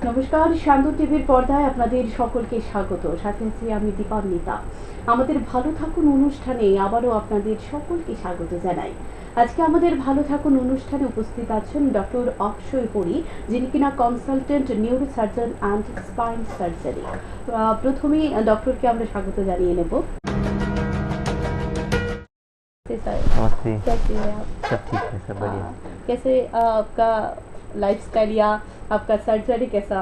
নমস্কার, শান্ত টিভির পর্দায় আপনাদের সকলকে স্বাগত। সাথে আছি আমি দীপান্বিতা। আমাদের ভালো থাকুন অনুষ্ঠানে আবারও আপনাদের সকলকে স্বাগত জানাই। আজকে আমাদের ভালো থাকুন অনুষ্ঠানে উপস্থিত আছেন ডক্টর অক্ষয় পরি, যিনি কিনা consultant neuro surgeon and spine surgery. প্রথমেই ডক্টরকে আমরা স্বাগত জানিয়ে নেব। नमस्ते। कैसे हैं आप? सब ठीक है, सब बढ़िया। कैसे आपका लाइफस्टाइल या आपका सर्जरी कैसा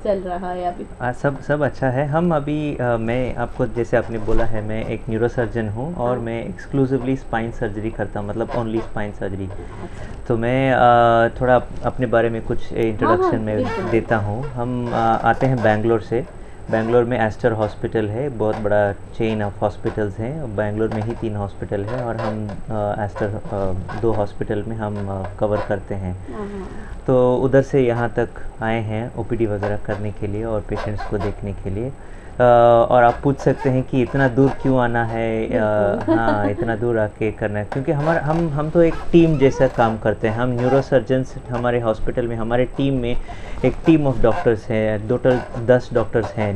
चल रहा है अभी? सब अच्छा है। हम अभी मैं आपको जैसे आपने बोला है, मैं एक न्यूरो सर्जन हूँ और मैं एक्सक्लूसिवली स्पाइन सर्जरी करता हूँ, मतलब ओनली स्पाइन सर्जरी। तो मैं थोड़ा अपने बारे में कुछ इंट्रोडक्शन में देता हूँ। हम आते हैं बेंगलोर से। बेंगलोर में एस्टर हॉस्पिटल है, बहुत बड़ा चेन ऑफ हॉस्पिटल्स हैं। बेंगलोर में ही 3 हॉस्पिटल है और हम एस्टर 2 हॉस्पिटल में हम कवर करते हैं। तो उधर से यहाँ तक आए हैं ओपीडी वगैरह करने के लिए और पेशेंट्स को देखने के लिए। और आप पूछ सकते हैं कि इतना दूर क्यों आना है। हाँ, इतना दूर आके करना है क्योंकि हम तो एक टीम जैसा काम करते हैं। हम न्यूरो सर्जन्स हमारे हॉस्पिटल में, हमारे टीम में एक टीम ऑफ डॉक्टर्स हैं। टोटल 10 डॉक्टर्स हैं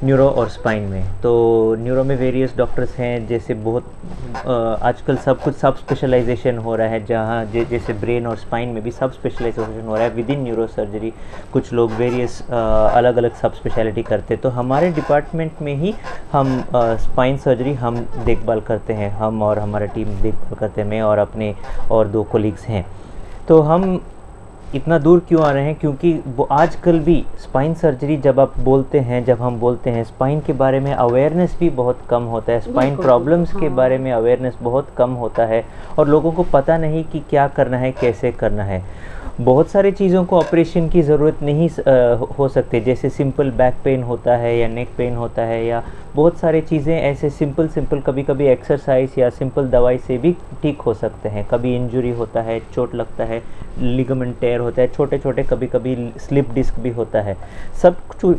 न्यूरो और स्पाइन में। तो न्यूरो में वेरियस डॉक्टर्स हैं, जैसे बहुत आजकल सब कुछ सब स्पेशलाइजेशन हो रहा है, जहाँ जैसे ब्रेन और स्पाइन में भी सब स्पेशलाइजेशन हो रहा है विद इन न्यूरो सर्जरी। कुछ लोग वेरियस अलग अलग सब स्पेशलिटी करते हैं। तो हमारे डिपार्टमेंट में ही हम स्पाइन सर्जरी हम देखभाल करते हैं, हम और हमारा टीम देखभाल करते हैं, मैं और अपने और 2 कोलीग्स हैं। तो हम इतना दूर क्यों आ रहे हैं क्योंकि वो आजकल भी स्पाइन सर्जरी जब हम बोलते हैं स्पाइन के बारे में अवेयरनेस भी बहुत कम होता है। स्पाइन प्रॉब्लम्स के बारे में अवेयरनेस बहुत कम होता है और लोगों को पता नहीं कि क्या करना है, कैसे करना है। बहुत सारी चीज़ों को ऑपरेशन की ज़रूरत नहीं हो सकती, जैसे सिंपल बैक पेन होता है या नेक पेन होता है, या बहुत सारी चीज़ें ऐसे सिंपल कभी कभी एक्सरसाइज या सिंपल दवाई से भी ठीक हो सकते हैं। कभी इंजरी होता है, चोट लगता है, लिगामेंट टेयर होता है, छोटे छोटे कभी कभी स्लिप डिस्क भी होता है। सब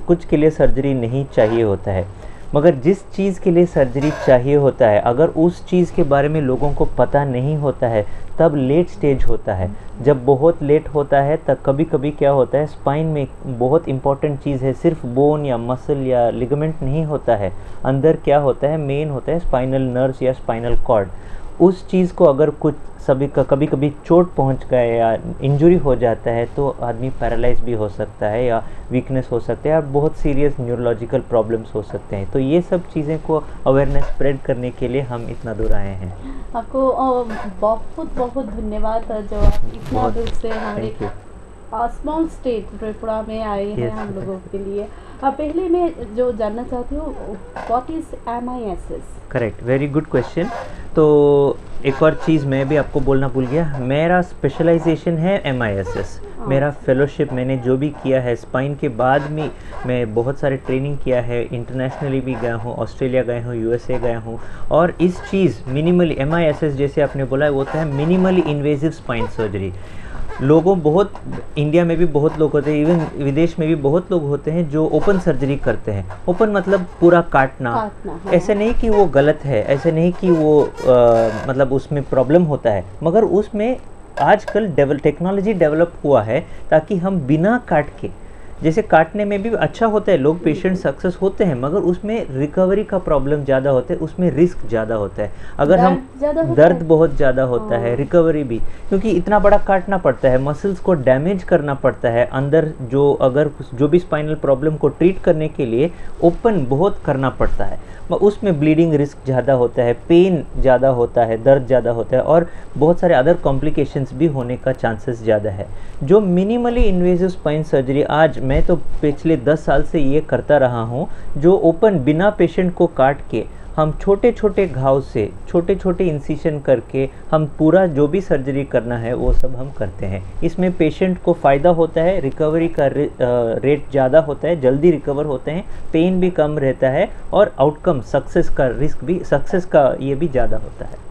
कुछ के लिए सर्जरी नहीं चाहिए होता है, मगर जिस चीज़ के लिए सर्जरी चाहिए होता है अगर उस चीज़ के बारे में लोगों को पता नहीं होता है तब लेट स्टेज होता है। जब बहुत लेट होता है तब कभी कभी क्या होता है, स्पाइन में बहुत इंपॉर्टेंट चीज़ है, सिर्फ बोन या मसल या लिगामेंट नहीं होता है। अंदर क्या होता है, मेन होता है स्पाइनल नर्व्स या स्पाइनल कॉर्ड। उस चीज़ को अगर कुछ कभी कभी चोट पहुंच गए या इंजरी हो जाता है तो आदमी पैरालाइज भी हो सकता है या वीकनेस हो सकता है और बहुत सीरियस न्यूरोलॉजिकल प्रॉब्लम्स हो सकते हैं। तो ये सब चीज़ें को अवेयरनेस स्प्रेड करने के लिए हम इतना दूर आए हैं। आपको बहुत बहुत धन्यवाद जो आप इतना दूर से हमारे स्मॉल स्टेट त्रिपुरा में आए हैं हम लोगों के लिए। पहले मैं जो जानना चाहती हूँ, what is MISS? Correct, very good question. तो एक और चीज़ मैं भी आपको बोलना भूल गया, मेरा स्पेशलाइजेशन है MISS। मेरा फेलोशिप मैंने जो भी किया है स्पाइन के बाद में, मैं बहुत सारे ट्रेनिंग किया है, इंटरनेशनली भी गया हूँ, ऑस्ट्रेलिया गया हूँ, USA गया हूँ। और इस चीज़ मिनिमली MISS जैसे आपने बोला वो होता है मिनिमली इन्वेजिव स्पाइन सर्जरी। लोगों बहुत इंडिया में भी बहुत लोग होते हैं, इवन विदेश में भी बहुत लोग होते हैं जो ओपन सर्जरी करते हैं। ओपन मतलब पूरा काटना हाँ। ऐसे नहीं कि वो गलत है, ऐसे नहीं कि वो मतलब उसमें प्रॉब्लम होता है, मगर उसमें आजकल टेक्नोलॉजी डेवलप हुआ है ताकि हम बिना काट के, जैसे काटने में भी अच्छा होता है, लोग पेशेंट सक्सेस होते हैं, मगर उसमें रिकवरी का प्रॉब्लम ज़्यादा होता है, उसमें रिस्क ज़्यादा होता है। अगर हम दर्द बहुत ज़्यादा होता है, रिकवरी भी, क्योंकि इतना बड़ा काटना पड़ता है, मसल्स को डैमेज करना पड़ता है अंदर, जो भी स्पाइनल प्रॉब्लम को ट्रीट करने के लिए ओपन बहुत करना पड़ता है। उसमें ब्लीडिंग रिस्क ज़्यादा होता है, पेन ज़्यादा होता है, दर्द ज़्यादा होता है और बहुत सारे अदर कॉम्प्लिकेशंस भी होने का चांसेस ज़्यादा है। जो मिनिमली इन्वेजिव स्पाइन सर्जरी आज मैं तो पिछले 10 साल से ये करता रहा हूँ, जो ओपन बिना पेशेंट को काट के हम छोटे छोटे घाव से छोटे छोटे इंसिशन करके हम पूरा जो भी सर्जरी करना है वो सब हम करते हैं। इसमें पेशेंट को फ़ायदा होता है, रिकवरी का रेट ज़्यादा होता है, जल्दी रिकवर होते हैं, पेन भी कम रहता है और आउटकम सक्सेस का रिस्क भी, सक्सेस का ये भी ज़्यादा होता है।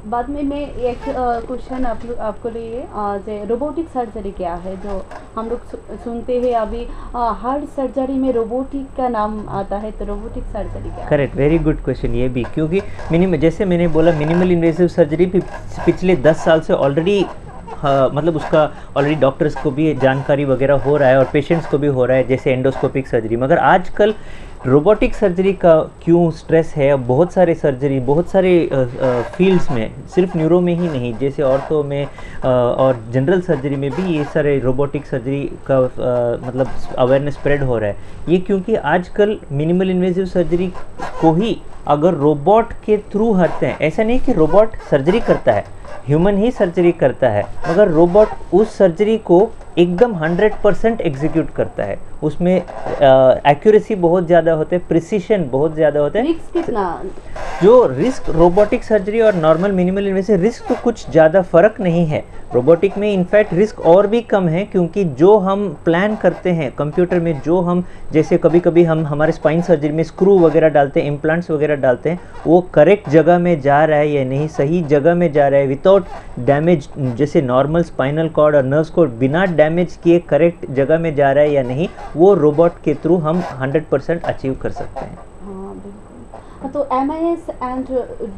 बाद में मैं एक क्वेश्चन आपको लिए, रोबोटिक सर्जरी क्या है? जो हम लोग सुनते हैं अभी हार्ट सर्जरी में रोबोटिक का नाम आता है, तो रोबोटिक सर्जरी क्या? करेक्ट, वेरी गुड क्वेश्चन ये भी, क्योंकि जैसे मैंने बोला मिनिमल इन्वेसिव सर्जरी पिछले 10 साल से ऑलरेडी मतलब उसका ऑलरेडी डॉक्टर्स को भी जानकारी वगैरह हो रहा है और पेशेंट्स को भी हो रहा है, जैसे एंडोस्कोपिक सर्जरी। मगर आजकल रोबोटिक सर्जरी का क्यों स्ट्रेस है, बहुत सारे सर्जरी, बहुत सारे फील्ड्स में, सिर्फ न्यूरो में ही नहीं, जैसे ऑर्थो में और जनरल सर्जरी में भी ये सारे रोबोटिक सर्जरी का मतलब अवेयरनेस स्प्रेड हो रहा है। ये क्योंकि आजकल मिनिमल इन्वेजिव सर्जरी को ही अगर रोबोट के थ्रू हटते हैं, ऐसा नहीं कि रोबोट सर्जरी करता है, ह्यूमन ही सर्जरी करता है, मगर रोबोट उस सर्जरी को एकदम 100% एग्जीक्यूट करता है। उसमें एक्यूरेसी बहुत ज़्यादा होते हैं, प्रिसीशन बहुत ज़्यादा होते हैं। रिस्क कितना? जो रिस्क रोबोटिक सर्जरी और नॉर्मल मिनिमल इन्वेसिव, रिस्क तो कुछ ज़्यादा फ़र्क नहीं है। रोबोटिक में इनफैक्ट रिस्क और भी कम है, क्योंकि जो हम प्लान करते हैं कंप्यूटर में, जो हम जैसे कभी कभी हम हमारे स्पाइन सर्जरी में स्क्रू वगैरह डालते हैं, इम्प्लांट्स वगैरह डालते हैं, वो करेक्ट जगह में जा रहा है या नहीं, सही जगह में जा रहा है विदाउट डैमेज, जैसे नॉर्मल स्पाइनल कॉर्ड और नर्व्स को बिना डैमेज किए करेक्ट जगह में जा रहा है या नहीं, वो रोबोट के थ्रू हम 100% अचीव कर सकते हैं। हाँ बिल्कुल। तो MIS एंड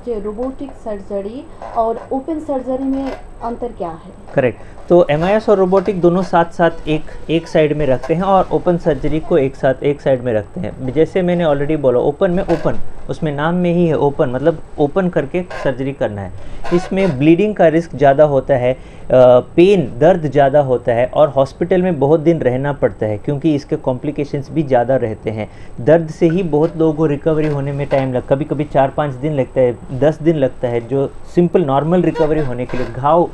जो रोबोटिक सर्जरी और ओपन सर्जरी में अंतर क्या है? करेक्ट। तो MIS और रोबोटिक दोनों साथ साथ एक साइड में रखते हैं और ओपन सर्जरी को एक साइड में रखते हैं। जैसे मैंने ऑलरेडी बोला, ओपन में ओपन, उसमें नाम में ही है ओपन, मतलब ओपन करके सर्जरी करना है। इसमें ब्लीडिंग का रिस्क ज़्यादा होता है, पेन दर्द ज़्यादा होता है और हॉस्पिटल में बहुत दिन रहना पड़ता है, क्योंकि इसके कॉम्प्लिकेशंस भी ज़्यादा रहते हैं। दर्द से ही बहुत लोगों को रिकवरी होने में टाइम कभी कभी 4-5 दिन लगता है, 10 दिन लगता है, जो सिंपल नॉर्मल रिकवरी होने के लिए, घाव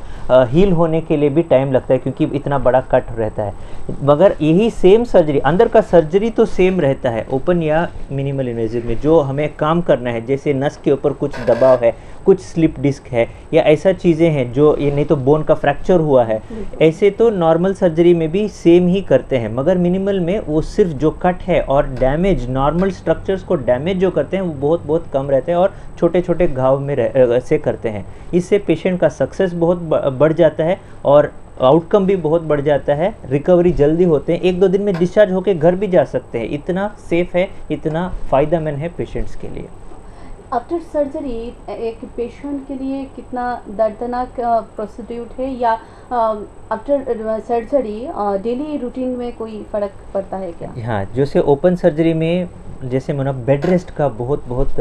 हील होने के लिए भी टाइम लगता है, क्योंकि इतना बड़ा कट रहता है। मगर यही सेम सर्जरी, अंदर का सर्जरी तो सेम रहता है ओपन या मिनिमल इन्वेजिव में। जो हमें काम करना है, जैसे नस के ऊपर कुछ दबाव है, कुछ स्लिप डिस्क है या ऐसा चीज़ें हैं जो ये नहीं तो बोन का फ्रैक्चर हुआ है, ऐसे तो नॉर्मल सर्जरी में भी सेम ही करते हैं। मगर मिनिमल में वो सिर्फ जो कट है और डैमेज, नॉर्मल स्ट्रक्चर्स को डैमेज जो करते हैं वो बहुत बहुत कम रहते हैं और छोटे छोटे घाव में से करते हैं। इससे पेशेंट का सक्सेस बहुत बढ़ जाता है और आउटकम भी बहुत बढ़ जाता है, रिकवरी जल्दी होते हैं, 1-2 दिन में डिस्चार्ज होकर घर भी जा सकते हैं। इतना सेफ है, इतना फ़ायदेमंद है पेशेंट्स के लिए। आफ्टर सर्जरी एक पेशेंट के लिए कितना दर्दनाक प्रोसीड्यूर है, या आफ्टर सर्जरी डेली रूटीन में कोई फ़र्क पड़ता है क्या? हाँ, जैसे ओपन सर्जरी में जैसे मैंने बेड रेस्ट का बहुत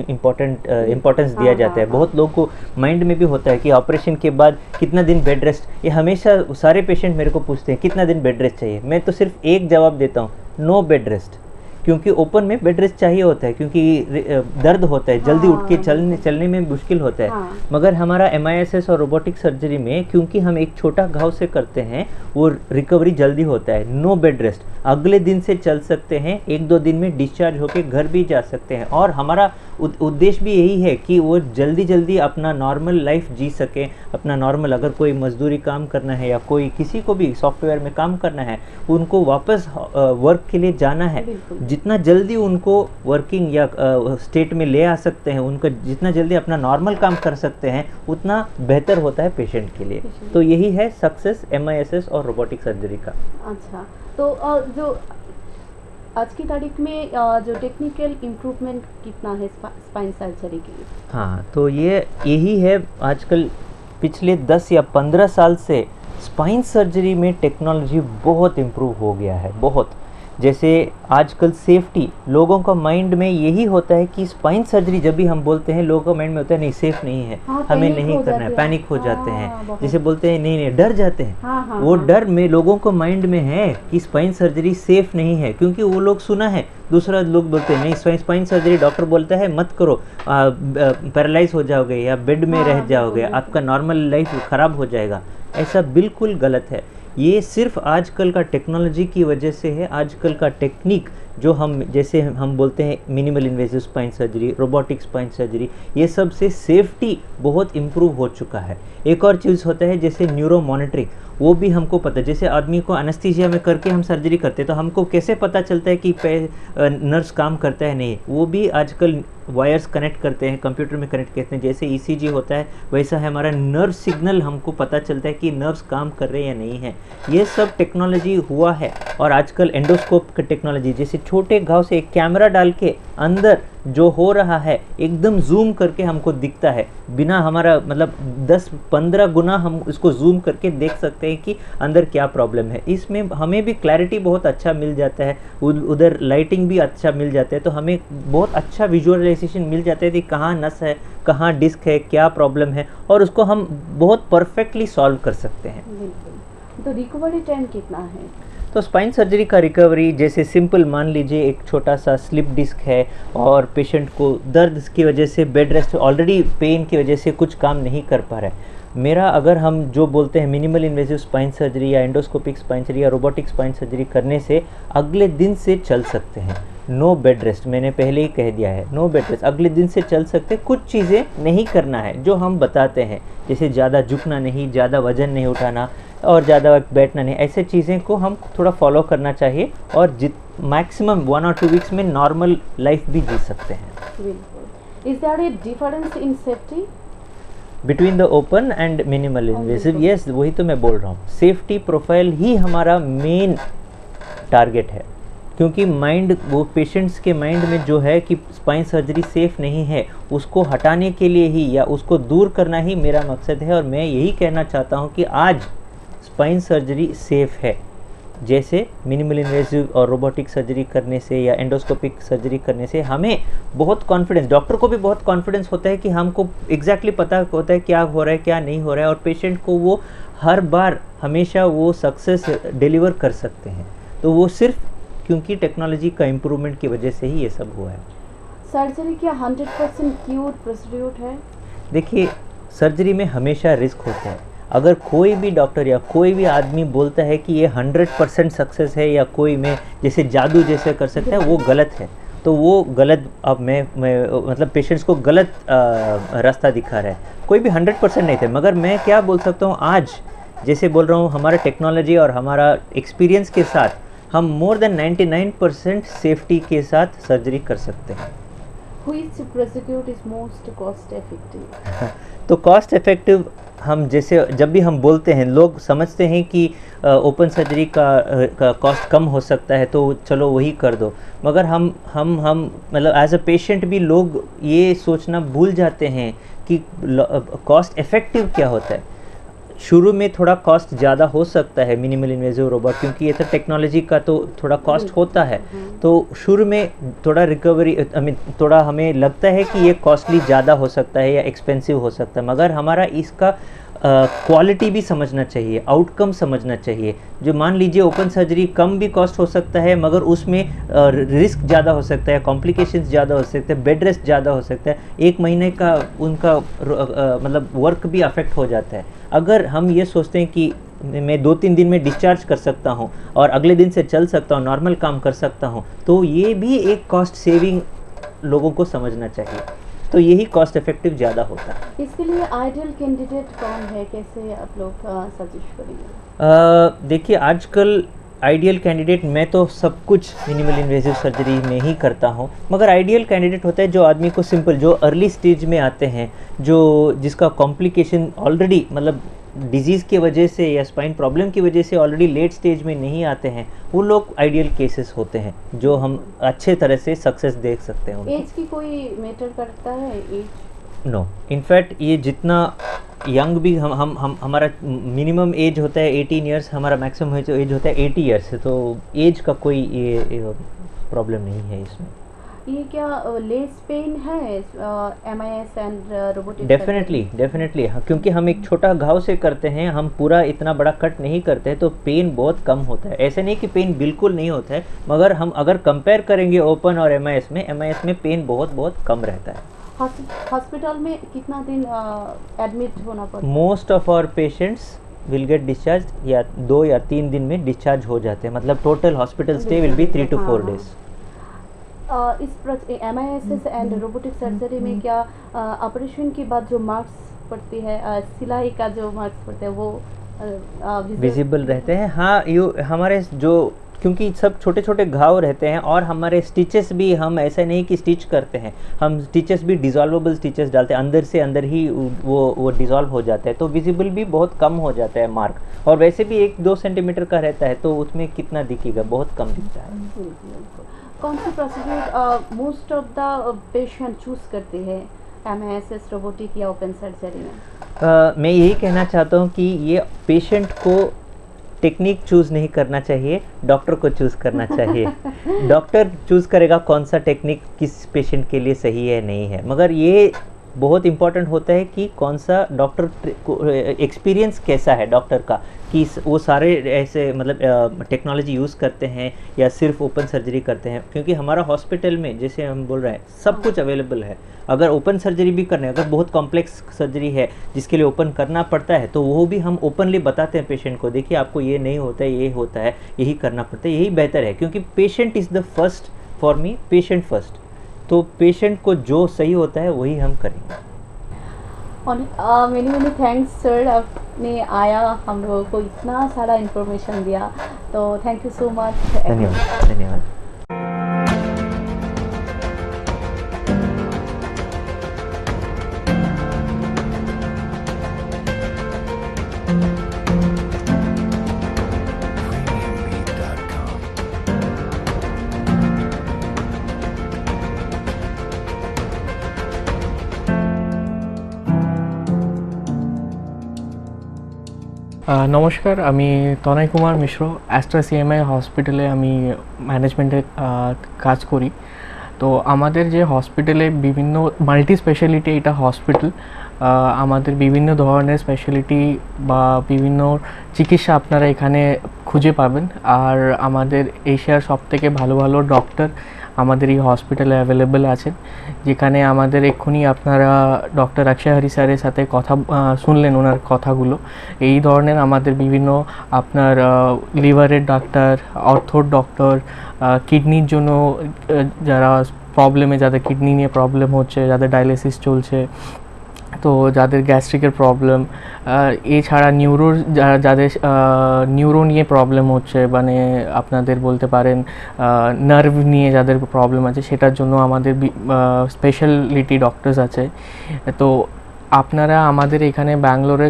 इम्पोर्टेंस दिया जाता है। बहुत लोगों को माइंड में भी होता है कि ऑपरेशन के बाद कितना दिन बेड रेस्ट, ये हमेशा सारे पेशेंट मेरे को पूछते हैं कितना दिन बेड रेस्ट चाहिए। मैं तो सिर्फ एक जवाब देता हूँ, नो बेड रेस्ट। क्योंकि ओपन में बेड रेस्ट चाहिए होता है, क्योंकि दर्द होता है, जल्दी उठ के चलने में मुश्किल होता है। मगर हमारा MIS और रोबोटिक सर्जरी में क्योंकि हम एक छोटा घाव से करते हैं, वो रिकवरी जल्दी होता है। नो बेड रेस्ट, अगले दिन से चल सकते हैं, 1-2 दिन में डिस्चार्ज होके घर भी जा सकते हैं। और हमारा उद्देश्य भी यही है कि वो जल्दी जल्दी अपना नॉर्मल लाइफ जी सके, अपना नॉर्मल, अगर कोई मजदूरी काम करना है या कोई किसी को भी सॉफ्टवेयर में काम करना है, उनको वापस वर्क के लिए जाना है, जितना जल्दी उनको वर्किंग या स्टेट में ले आ सकते हैं, उनको जितना जल्दी अपना नॉर्मल काम कर सकते हैं, उतना बेहतर होता है पेशेंट के लिए। तो यही है सक्सेस MIS और रोबोटिक सर्जरी का। अच्छा, तो जो आज की तारीख में जो टेक्निकल इम्प्रूवमेंट कितना है स्पाइन सर्जरी के लिए? हाँ, तो यही है, आजकल पिछले 10 या 15 साल से स्पाइन सर्जरी में टेक्नोलॉजी बहुत इम्प्रूव हो गया है, बहुत। जैसे आजकल सेफ्टी, लोगों का माइंड में यही होता है कि स्पाइन सर्जरी जब भी हम बोलते हैं, लोगों का माइंड में होता है नहीं सेफ नहीं है, हमें नहीं करना है, पैनिक हो जाते हैं, जैसे बोलते हैं नहीं डर जाते हैं। वो डर में लोगों को माइंड में है कि स्पाइन सर्जरी सेफ नहीं है, क्योंकि वो लोग सुना है, दूसरा लोग बोलते हैं नहीं स्पाइन सर्जरी, डॉक्टर बोलता है मत करो, पैरालाइज हो जाओगे या बेड में रह जाओगे, आपका नॉर्मल लाइफ खराब हो जाएगा। ऐसा बिल्कुल गलत है। ये सिर्फ आजकल का टेक्नोलॉजी की वजह से है। आजकल का टेक्निक जो हम जैसे हम बोलते हैं minimal invasive spine surgery, robotic spine surgery, ये सब से सेफ्टी बहुत इम्प्रूव हो चुका है। एक और चीज़ होता है जैसे न्यूरो मॉनिटरिंग, वो भी हमको पता है। जैसे आदमी को एनेस्थीसिया में करके हम सर्जरी करते हैं, तो हमको कैसे पता चलता है कि नर्स काम करता है नहीं, वो भी आजकल वायर्स कनेक्ट करते हैं, कंप्यूटर में कनेक्ट करते हैं, जैसे ईसीजी होता है वैसा है हमारा नर्व सिग्नल, हमको पता चलता है कि नर्व्स काम कर रहे हैं या नहीं है। ये सब टेक्नोलॉजी हुआ है। और आजकल एंडोस्कोप की टेक्नोलॉजी, जैसे छोटे घाव से एक कैमरा डाल के अंदर जो हो रहा है एकदम जूम करके हमको दिखता है, बिना हमारा मतलब 10-15 गुना हम इसको जूम करके देख सकते हैं कि अंदर क्या प्रॉब्लम है। इसमें हमें भी क्लैरिटी बहुत अच्छा मिल जाता है, उधर लाइटिंग भी अच्छा मिल जाता है, तो हमें बहुत अच्छा विजुअलाइजेशन मिल जाता है कि कहाँ नस है, कहाँ डिस्क है, क्या प्रॉब्लम है, और उसको हम बहुत परफेक्टली सॉल्व कर सकते हैं। बिल्कुल। तो रिकवरी टाइम कितना है? तो स्पाइन सर्जरी का रिकवरी, जैसे सिंपल मान लीजिए एक छोटा सा स्लिप डिस्क है और पेशेंट को दर्द की वजह से बेड रेस्ट, ऑलरेडी पेन की वजह से कुछ काम नहीं कर पा रहा है मेरा, अगर हम जो बोलते हैं मिनिमल इन्वेसिव स्पाइन सर्जरी या एंडोस्कोपिक स्पाइन सर्जरी या रोबोटिक स्पाइन सर्जरी करने से अगले दिन से चल सकते हैं। नो बेड रेस्ट, मैंने पहले ही कह दिया है, नो बेड रेस्ट, अगले दिन से चल सकते। कुछ चीज़ें नहीं करना है जो हम बताते हैं, जैसे ज़्यादा झुकना नहीं, ज़्यादा वजन नहीं उठाना और ज़्यादा वक्त बैठना नहीं, ऐसे चीज़ें को हम थोड़ा फॉलो करना चाहिए और मैक्सिमम 1 और 2 वीक्स में नॉर्मल लाइफ भी जी सकते हैं। बिल्कुल। Is there a difference in safety between the open and minimal invasive? Yes, वही तो मैं बोल रहा हूँ, सेफ्टी प्रोफाइल ही हमारा मेन टारगेट है, क्योंकि माइंड, वो पेशेंट्स के माइंड में जो है कि स्पाइन सर्जरी सेफ़ नहीं है, उसको हटाने के लिए ही या उसको दूर करना ही मेरा मकसद है। और मैं यही कहना चाहता हूँ कि आज स्पाइन सर्जरी सेफ़ है, जैसे मिनिमल इन्वेसिव और रोबोटिक सर्जरी करने से या एंडोस्कोपिक सर्जरी करने से हमें बहुत कॉन्फिडेंस, डॉक्टर को भी बहुत कॉन्फिडेंस होता है कि हमको एग्जैक्टली पता होता है क्या हो रहा है क्या नहीं हो रहा है, और पेशेंट को वो हर बार हमेशा वो सक्सेस डिलीवर कर सकते हैं। तो वो सिर्फ क्योंकि टेक्नोलॉजी का इम्प्रूवमेंट की वजह से ही ये सब हुआ है। सर्जरी क्या 100% क्यूर प्रोसीड्यूर है? देखिए, सर्जरी में हमेशा रिस्क होता है। अगर कोई भी डॉक्टर या कोई भी आदमी बोलता है कि ये 100% सक्सेस है या कोई में जैसे जादू जैसे कर सकता है, वो गलत है। तो वो गलत, अब मैं मतलब पेशेंट्स को गलत रास्ता दिखा रहा है। कोई भी 100% नहीं थे, मगर मैं क्या बोल सकता हूँ, आज जैसे बोल रहा हूँ, हमारा टेक्नोलॉजी और हमारा एक्सपीरियंस के साथ हम मोर देन 99% सेफ्टी के साथ सर्जरी कर सकते हैं। Which procedure is most cost effective? तो कॉस्ट इफेक्टिव, हम जैसे जब भी हम बोलते हैं, लोग समझते हैं कि ओपन सर्जरी का कॉस्ट कम हो सकता है तो चलो वही कर दो, मगर हम मतलब एज अ पेशेंट भी लोग ये सोचना भूल जाते हैं कि कॉस्ट इफेक्टिव क्या होता है। शुरू में थोड़ा कॉस्ट ज़्यादा हो सकता है मिनिमल इन्वेसिव रोबोट, क्योंकि ये तो टेक्नोलॉजी का तो थोड़ा कॉस्ट होता है, तो शुरू में थोड़ा रिकवरी, थोड़ा हमें लगता है कि ये कॉस्टली ज़्यादा हो सकता है या एक्सपेंसिव हो सकता है, मगर हमारा इसका क्वालिटी भी समझना चाहिए, आउटकम समझना चाहिए। जो मान लीजिए ओपन सर्जरी कम भी कॉस्ट हो सकता है, मगर उसमें रिस्क ज़्यादा हो सकता है, कॉम्प्लिकेशंस ज़्यादा हो सकते हैं, बेड रेस्ट ज़्यादा हो सकता है, 1 महीने का उनका मतलब वर्क भी अफेक्ट हो जाता है। अगर हम ये सोचते हैं कि मैं 2-3 दिन में डिस्चार्ज कर सकता हूँ और अगले दिन से चल सकता हूँ, नॉर्मल काम कर सकता हूँ, तो ये भी एक कॉस्ट सेविंग लोगों को समझना चाहिए। तो यही कॉस्ट इफेक्टिव ज़्यादा होता है। इसके लिए आइडियल कैंडिडेट कौन है, कैसे आप लोग सजेस्ट करेंगे? देखिए, आजकल आइडियल कैंडिडेट, मैं तो सब कुछ मिनिमल इन्वेसिव सर्जरी में ही करता हूँ, मगर आइडियल कैंडिडेट होता है जो आदमी को सिंपल, जो अर्ली स्टेज में आते हैं, जिसका कॉम्प्लिकेशन ऑलरेडी मतलब डिजीज़ की वजह से या स्पाइन प्रॉब्लम की वजह से ऑलरेडी लेट स्टेज में नहीं आते हैं, वो लोग आइडियल केसेस होते हैं जो हम अच्छे तरह से सक्सेस देख सकते हैं। एज की कोई मैटर करता है? एज नो, इनफैक्ट ये जितना यंग भी हम हमारा मिनिमम एज होता है 18 ईयर्स, हमारा मैक्सिमम एज होता है 80 ईयर्स, तो एज का कोई ये प्रॉब्लम नहीं है इसमें। ये क्या लेस पेन है MIS एंड रोबोटिक? डेफिनेटली हाँ, क्योंकि हम एक छोटा घाव से करते हैं, हम पूरा इतना बड़ा कट नहीं करते हैं, तो पेन बहुत कम होता है। ऐसे नहीं कि पेन बिल्कुल नहीं होता है, मगर हम अगर कंपेयर करेंगे ओपन और MIS में पेन बहुत कम रहता है। हॉस्पिटल में कितना दिन एडमिट होना पड़ता है? Most of our patients will get discharge या 2 या 3 दिन में डिस्चार्ज हो जाते हैं, मतलब total hospital stay will be 3 to 4 days. इस MIS एंड रोबोटिक सर्जरी में क्या ऑपरेशन के बाद जो मार्क्स पड़ती है, सिलाई का जो मार्क्स पड़ते हैं, वो विजिबल रहते हैं? हाँ, हमारे जो क्योंकि सब छोटे छोटे घाव रहते हैं और हमारे स्टिचेस भी हम ऐसा नहीं कि स्टिच करते हैं, हम स्टिचेस भी डिज़ोल्वेबल स्टिचेस डालते हैं, अंदर से अंदर ही वो डिज़ोल्व हो जाता है, तो विजिबल भी बहुत कम हो जाता है मार्क, और वैसे भी 1-2 सेंटीमीटर का रहता है तो उसमें कितना दिखेगा, बहुत कम दिखता है। कौन सी procedure most of the patient choose करते हैं, MISS, रोबोटिक या ओपन सर्जरी में? मैं यही कहना चाहता हूँ कि ये पेशेंट को टेक्निक चूज़ नहीं करना चाहिए, डॉक्टर को चूज़ करना चाहिए। डॉक्टर चूज़ करेगा कौन सा टेक्निक किस पेशेंट के लिए सही है नहीं है, मगर ये बहुत इम्पॉर्टेंट होता है कि कौन सा डॉक्टर को एक्सपीरियंस कैसा है डॉक्टर का, कि वो सारे ऐसे मतलब टेक्नोलॉजी यूज़ करते हैं या सिर्फ ओपन सर्जरी करते हैं, क्योंकि हमारा हॉस्पिटल में जैसे हम बोल रहे हैं सब कुछ अवेलेबल है। अगर ओपन सर्जरी भी करना है, अगर बहुत कॉम्प्लेक्स सर्जरी है जिसके लिए ओपन करना पड़ता है, तो वो भी हम ओपनली बताते हैं पेशेंट को, देखिए आपको ये नहीं होता है, ये होता है, यही करना पड़ता है, यही बेहतर है, क्योंकि patient is the first for me, patient first. तो पेशेंट को जो सही होता है वही हम करेंगे। मेनी मेनी थैंक्स सर, आपने आया हम लोगों को इतना सारा इन्फॉर्मेशन दिया, तो थैंक यू सो मच। धन्यवाद धन्यवाद। নমস্কার, আমি তনয় কুমার মিশ্র, অ্যাস্ট্রা সিএমআই হসপিটালে আমি ম্যানেজমেন্টে কাজ করি। তো আমাদের যে হসপিটালে বিভিন্ন মাল্টি স্পেশালিটি এটা হসপিটাল, আমাদের বিভিন্ন ধরনের স্পেশালিটি বা বিভিন্ন চিকিৎসা আপনারা এখানে খুঁজে পাবেন। আর আমাদের এশিয়ার সবথেকে ভালো ভালো ডক্টর আমাদের এই হসপিটালে অ্যাভেলেবেল আছেন, যেখানে আমাদের এক্ষুনি আপনারা ডক্টর অক্ষয় হরি স্যারের সাথে কথা শুনলেন, ওনার কথাগুলো। এই ধরনের আমাদের বিভিন্ন আপনার লিভারের ডাক্তার, অর্থোর ডক্টর, কিডনির জন্য যারা প্রবলেমে, যাদের কিডনি নিয়ে প্রবলেম হচ্ছে, যাদের ডায়ালিসিস চলছে, তো যাদের গ্যাস্ট্রিকের প্রবলেম, এছাড়া যাদের নিউরো নিয়ে প্রবলেম হচ্ছে, মানে আপনাদের বলতে পারেন নার্ভ নিয়ে যাদের প্রবলেম আছে, সেটার জন্য আমাদের স্পেশালিটি ডক্টরস আছে। তো আপনারা আমাদের এখানে ব্যাঙ্গালোরে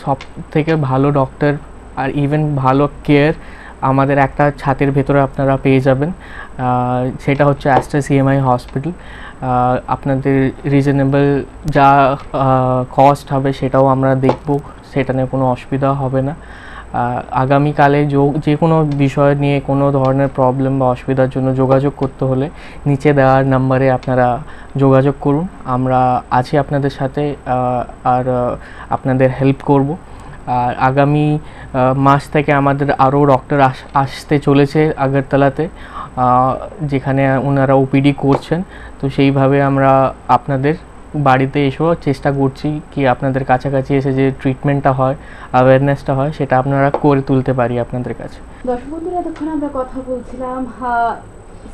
সব থেকে ভালো ডক্টর আর ইভেন ভালো কেয়ার আমাদের একটা ছাদের ভেতরে আপনারা পেয়ে যাবেন, সেটা হচ্ছে অ্যাস্ট্রা সিএমআই হসপিটাল। আপনাদের রিজনেবল যা কস্ট হবে সেটাও আমরা দেখব, সেটা নিয়ে কোনো অসুবিধা হবে না। আগামীকালে যে কোনো বিষয় নিয়ে কোনো ধরনের প্রবলেম বা অসুবিধার জন্য যোগাযোগ করতে হলে নিচে দেওয়ার নাম্বারে আপনারা যোগাযোগ করুন, আমরা আছি আপনাদের সাথে আর আপনাদের হেল্প করব। আর আগামী মাস থেকে আমাদের আরও ডক্টর আসতে চলেছে আগরতলাতে, যেখানে ওনারা ওপিডি করছেন। তো সেইভাবে আমরা আপনাদের বাড়িতে এসেও চেষ্টা করছি কি আপনাদের কাছাকাছি এসে যে ট্রিটমেন্টটা হয়, অ্যাওয়ারনেসটা হয়, সেটা আপনারা করে তুলতে পারি আপনাদের কাছে। দর্শক বন্ধুরা, এতক্ষণ আমরা কথা বলছিলাম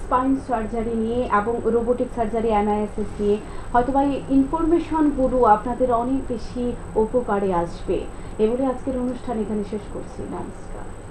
স্পাইন সার্জারি নিয়ে এবং রোবোটিক সার্জারি MISS নিয়ে। হয়তো বা এই ইনফরমেশনগুলো আপনাদের অনেক বেশি উপকারে আসবে। এগুলি আজকের অনুষ্ঠান এখানে শেষ করছি। নমস্কার।